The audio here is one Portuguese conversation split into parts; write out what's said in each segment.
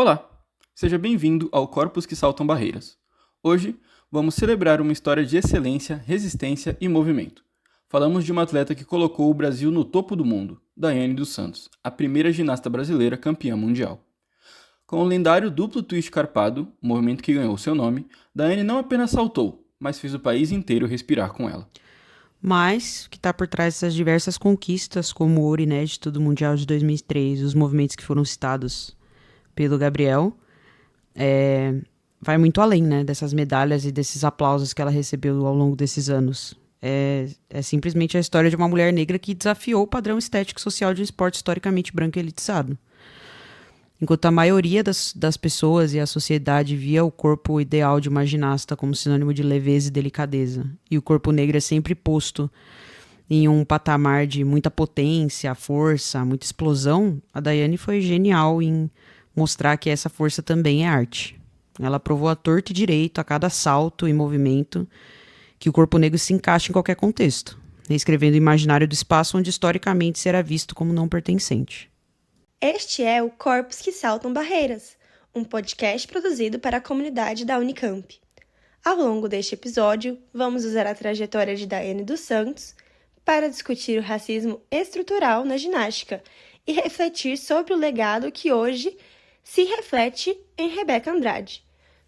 Olá, seja bem-vindo ao Corpos que Saltam Barreiras. Hoje, vamos celebrar uma história de excelência, resistência e movimento. Falamos de uma atleta que colocou o Brasil no topo do mundo, Daiane dos Santos, a primeira ginasta brasileira campeã mundial. Com o lendário duplo twist carpado, o movimento que ganhou seu nome, Daiane não apenas saltou, mas fez o país inteiro respirar com ela. Mas o que está por trás dessas diversas conquistas, como o ouro inédito do Mundial de 2003, os movimentos que foram citados pelo Gabriel, vai muito além, né, dessas medalhas e desses aplausos que ela recebeu ao longo desses anos. É simplesmente a história de uma mulher negra que desafiou o padrão estético social de um esporte historicamente branco e elitizado. Enquanto a maioria das pessoas e a sociedade via o corpo ideal de uma ginasta como sinônimo de leveza e delicadeza, e o corpo negro é sempre posto em um patamar de muita potência, força, muita explosão, a Daiane foi genial em mostrar que essa força também é arte. Ela provou a torto e direito, a cada salto e movimento, que o corpo negro se encaixa em qualquer contexto, reescrevendo o imaginário do espaço onde historicamente será visto como não pertencente. Este é o Corpos que Saltam Barreiras, um podcast produzido para a comunidade da Unicamp. Ao longo deste episódio, vamos usar a trajetória de Daiane dos Santos para discutir o racismo estrutural na ginástica e refletir sobre o legado que hoje se reflete em Rebeca Andrade,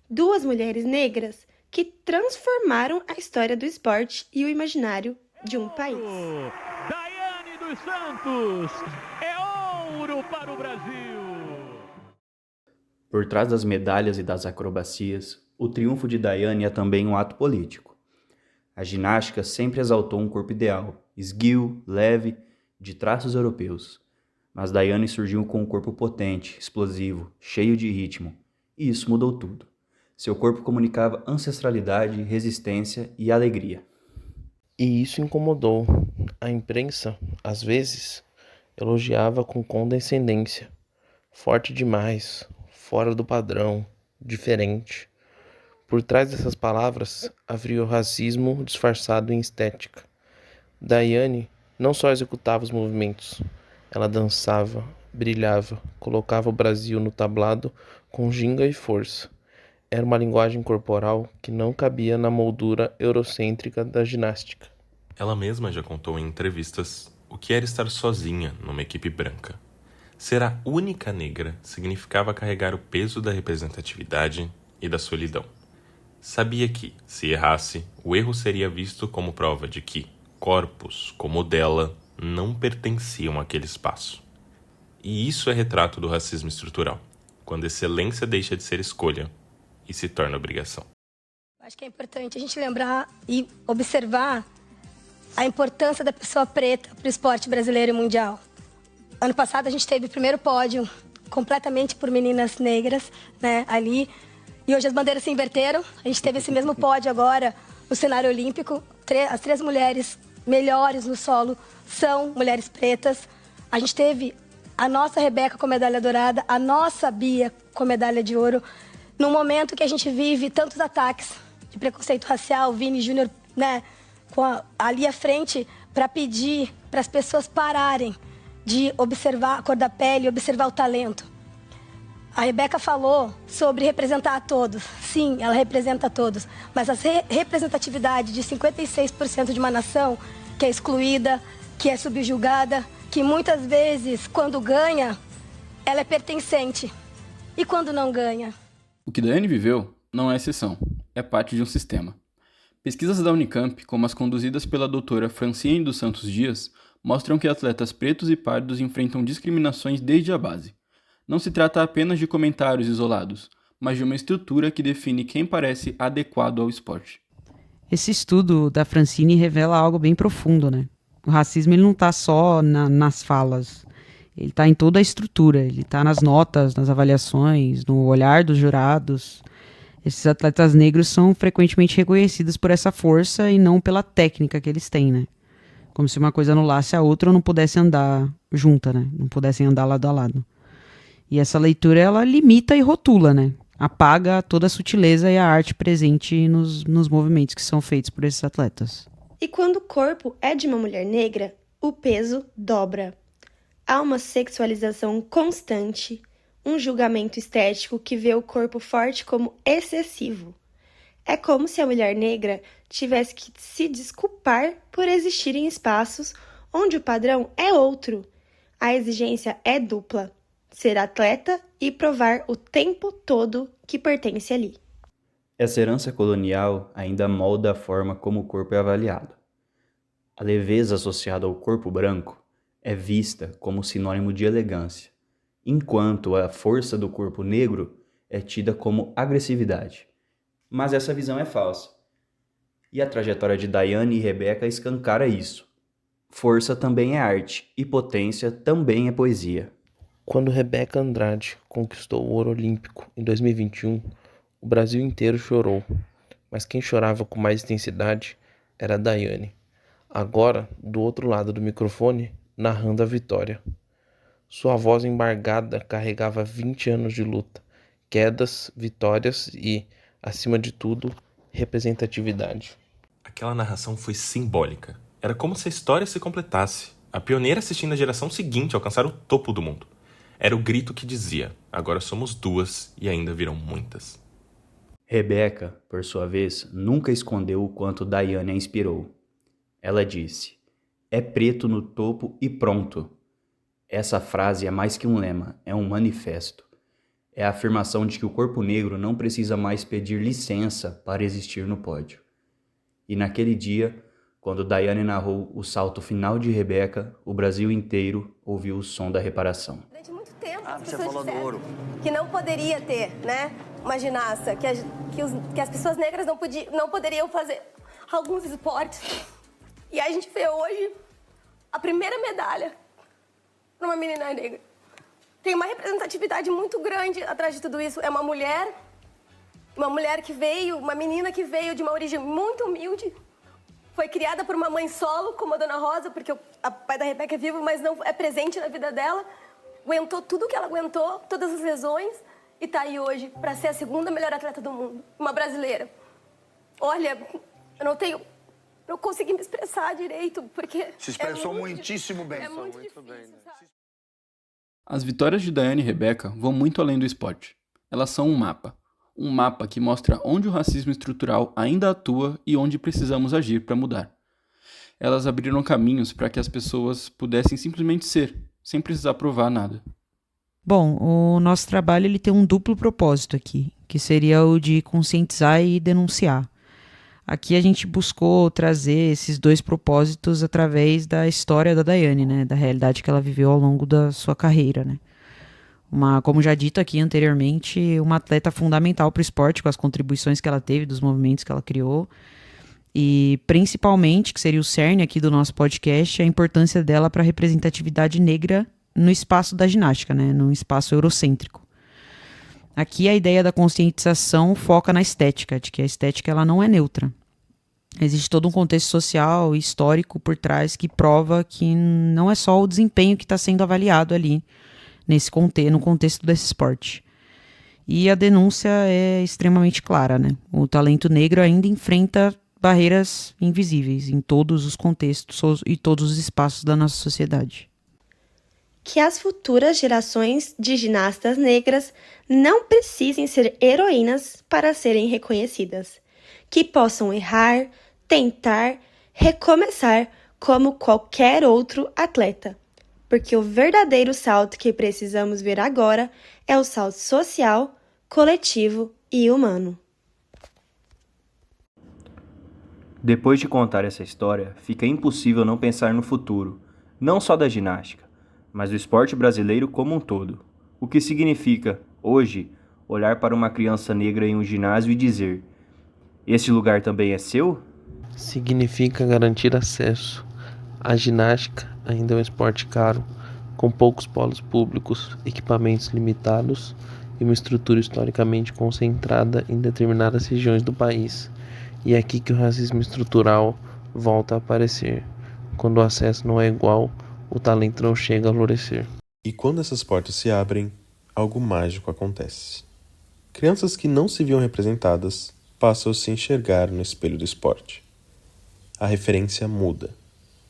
duas mulheres negras que transformaram a história do esporte e o imaginário de um país. Daiane dos Santos é ouro para o Brasil! Por trás das medalhas e das acrobacias, o triunfo de Daiane é também um ato político. A ginástica sempre exaltou um corpo ideal, esguio, leve, de traços europeus. Mas Daiane surgiu com um corpo potente, explosivo, cheio de ritmo. E isso mudou tudo. Seu corpo comunicava ancestralidade, resistência e alegria. E isso incomodou. A imprensa, às vezes, elogiava com condescendência. Forte demais, fora do padrão, diferente. Por trás dessas palavras havia o racismo disfarçado em estética. Daiane não só executava os movimentos, ela dançava, brilhava, colocava o Brasil no tablado com ginga e força. Era uma linguagem corporal que não cabia na moldura eurocêntrica da ginástica. Ela mesma já contou em entrevistas o que era estar sozinha numa equipe branca. Ser a única negra significava carregar o peso da representatividade e da solidão. Sabia que, se errasse, o erro seria visto como prova de que corpos como o dela não pertenciam àquele espaço. E isso é retrato do racismo estrutural, quando excelência deixa de ser escolha e se torna obrigação. Acho que é importante a gente lembrar e observar a importância da pessoa preta para o esporte brasileiro e mundial. Ano passado a gente teve o primeiro pódio completamente por meninas negras, né, ali. E hoje as bandeiras se inverteram. A gente teve esse mesmo pódio agora no cenário olímpico. As 3 mulheres melhores no solo são mulheres pretas. A gente teve a nossa Rebeca com medalha dourada, a nossa Bia com medalha de ouro. Num momento que a gente vive tantos ataques de preconceito racial, Vini Júnior, né, ali à frente para pedir para as pessoas pararem de observar a cor da pele, observar o talento. A Rebeca falou sobre representar a todos. Sim, ela representa a todos. Mas a representatividade de 56% de uma nação que é excluída, que é subjugada, que muitas vezes, quando ganha, ela é pertencente. E quando não ganha? O que Daiane viveu não é exceção, é parte de um sistema. Pesquisas da Unicamp, como as conduzidas pela doutora Francine dos Santos Dias, mostram que atletas pretos e pardos enfrentam discriminações desde a base. Não se trata apenas de comentários isolados, mas de uma estrutura que define quem parece adequado ao esporte. Esse estudo da Francine revela algo bem profundo, né? O racismo ele não está só nas falas, ele está em toda a estrutura, ele está nas notas, nas avaliações, no olhar dos jurados. Esses atletas negros são frequentemente reconhecidos por essa força e não pela técnica que eles têm, né? Como se uma coisa anulasse a outra ou não pudesse andar junta, né? Não pudessem andar lado a lado. E essa leitura, ela limita e rotula, né? Apaga toda a sutileza e a arte presente nos movimentos que são feitos por esses atletas. E quando o corpo é de uma mulher negra, o peso dobra. Há uma sexualização constante, um julgamento estético que vê o corpo forte como excessivo. É como se a mulher negra tivesse que se desculpar por existir em espaços onde o padrão é outro. A exigência é dupla: ser atleta e provar o tempo todo que pertence ali. Essa herança colonial ainda molda a forma como o corpo é avaliado. A leveza associada ao corpo branco é vista como sinônimo de elegância, enquanto a força do corpo negro é tida como agressividade. Mas essa visão é falsa. E a trajetória de Daiane e Rebeca escancara isso. Força também é arte e potência também é poesia. Quando Rebeca Andrade conquistou o ouro olímpico em 2021, o Brasil inteiro chorou, mas quem chorava com mais intensidade era a Daiane, agora do outro lado do microfone, narrando a vitória. Sua voz embargada carregava 20 anos de luta, quedas, vitórias e, acima de tudo, representatividade. Aquela narração foi simbólica. Era como se a história se completasse. A pioneira assistindo a geração seguinte alcançar o topo do mundo. Era o grito que dizia: agora somos duas e ainda virão muitas. Rebeca, por sua vez, nunca escondeu o quanto Daiane a inspirou. Ela disse: é preto no topo e pronto. Essa frase é mais que um lema, é um manifesto. É a afirmação de que o corpo negro não precisa mais pedir licença para existir no pódio. E naquele dia, quando Daiane narrou o salto final de Rebeca, o Brasil inteiro ouviu o som da reparação. Durante muito tempo, as pessoas disseram que não poderia ter, né, uma ginasta, que as pessoas negras não poderiam fazer alguns esportes. E a gente vê hoje a primeira medalha para uma menina negra. Tem uma representatividade muito grande atrás de tudo isso. É uma mulher que veio, uma menina que veio de uma origem muito humilde, foi criada por uma mãe solo, como a Dona Rosa, porque o pai da Rebeca é vivo, mas não é presente na vida dela. Aguentou tudo que ela aguentou, todas as lesões, e tá aí hoje para ser a segunda melhor atleta do mundo, uma brasileira. Olha, eu não consegui me expressar direito, porque se expressou muitíssimo bem. É muito difícil, sabe? As vitórias de Daiane e Rebeca vão muito além do esporte. Elas são um mapa que mostra onde o racismo estrutural ainda atua e onde precisamos agir para mudar. Elas abriram caminhos para que as pessoas pudessem simplesmente ser, sem precisar provar nada. Bom, o nosso trabalho ele tem um duplo propósito aqui, que seria o de conscientizar e denunciar. Aqui a gente buscou trazer esses dois propósitos através da história da Daiane, né, da realidade que ela viveu ao longo da sua carreira, né. Como já dito aqui anteriormente, uma atleta fundamental para o esporte, com as contribuições que ela teve, dos movimentos que ela criou, e principalmente, que seria o cerne aqui do nosso podcast, a importância dela para a representatividade negra no espaço da ginástica, né, num espaço eurocêntrico. Aqui a ideia da conscientização foca na estética, de que a estética ela não é neutra. Existe todo um contexto social e histórico por trás que prova que não é só o desempenho que está sendo avaliado ali, no contexto desse esporte. E a denúncia é extremamente clara, né? O talento negro ainda enfrenta barreiras invisíveis em todos os contextos e todos os espaços da nossa sociedade. Que as futuras gerações de ginastas negras não precisem ser heroínas para serem reconhecidas. Que possam errar, tentar, recomeçar como qualquer outro atleta. Porque o verdadeiro salto que precisamos ver agora é o salto social, coletivo e humano. Depois de contar essa história, fica impossível não pensar no futuro, não só da ginástica, mas do esporte brasileiro como um todo. O que significa, hoje, olhar para uma criança negra em um ginásio e dizer: "Este lugar também é seu?" Significa garantir acesso. A ginástica ainda é um esporte caro, com poucos polos públicos, equipamentos limitados e uma estrutura historicamente concentrada em determinadas regiões do país. E é aqui que o racismo estrutural volta a aparecer. Quando o acesso não é igual, o talento não chega a florescer. E quando essas portas se abrem, algo mágico acontece. Crianças que não se viam representadas passam a se enxergar no espelho do esporte. A referência muda.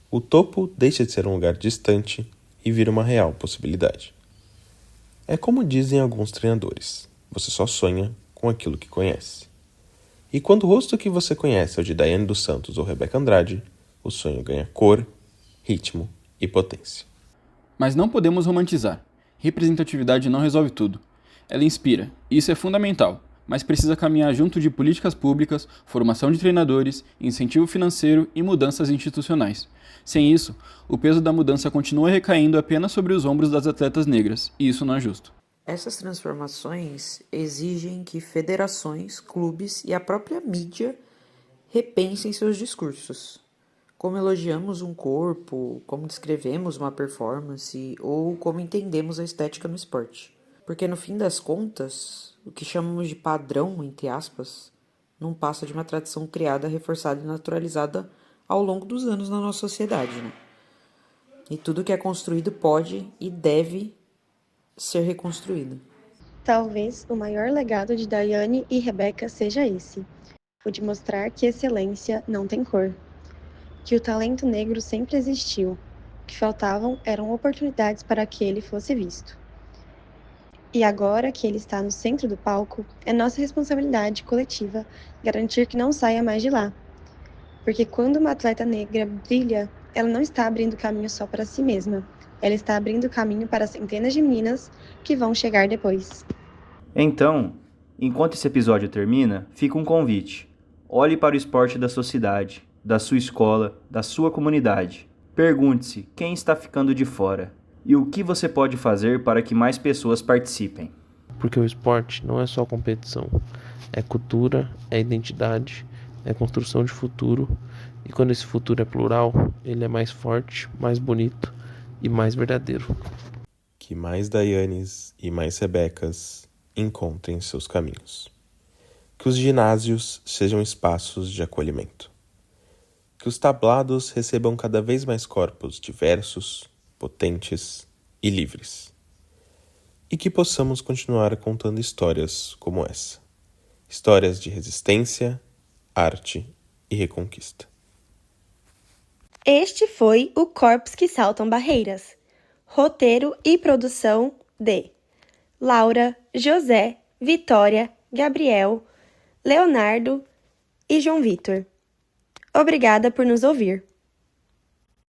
O topo deixa de ser um lugar distante e vira uma real possibilidade. É como dizem alguns treinadores, você só sonha com aquilo que conhece. E quando o rosto que você conhece é o de Daiane dos Santos ou Rebeca Andrade, o sonho ganha cor, ritmo e potência. Mas não podemos romantizar. Representatividade não resolve tudo. Ela inspira, e isso é fundamental, mas precisa caminhar junto de políticas públicas, formação de treinadores, incentivo financeiro e mudanças institucionais. Sem isso, o peso da mudança continua recaindo apenas sobre os ombros das atletas negras, e isso não é justo. Essas transformações exigem que federações, clubes e a própria mídia repensem seus discursos. Como elogiamos um corpo, como descrevemos uma performance ou como entendemos a estética no esporte. Porque no fim das contas, o que chamamos de padrão, entre aspas, não passa de uma tradição criada, reforçada e naturalizada ao longo dos anos na nossa sociedade, né? E tudo que é construído pode e deve ser reconstruído. Talvez o maior legado de Daiane e Rebeca seja esse, o de mostrar que excelência não tem cor, que o talento negro sempre existiu, o que faltavam eram oportunidades para que ele fosse visto. E agora que ele está no centro do palco, é nossa responsabilidade coletiva garantir que não saia mais de lá. Porque quando uma atleta negra brilha, ela não está abrindo caminho só para si mesma, ela está abrindo caminho para centenas de meninas que vão chegar depois. Então, enquanto esse episódio termina, fica um convite. Olhe para o esporte da sua cidade, da sua escola, da sua comunidade. Pergunte-se quem está ficando de fora e o que você pode fazer para que mais pessoas participem. Porque o esporte não é só competição, é cultura, é identidade, é construção de futuro. E quando esse futuro é plural, ele é mais forte, mais bonito e mais verdadeiro. Que mais Daianes e mais Rebecas encontrem seus caminhos. Que os ginásios sejam espaços de acolhimento. Que os tablados recebam cada vez mais corpos diversos, potentes e livres. E que possamos continuar contando histórias como essa. Histórias de resistência, arte e reconquista. Este foi o Corpos que Saltam Barreiras. Roteiro e produção de Laura, José, Vitória, Gabriel, Leonardo e João Vitor. Obrigada por nos ouvir.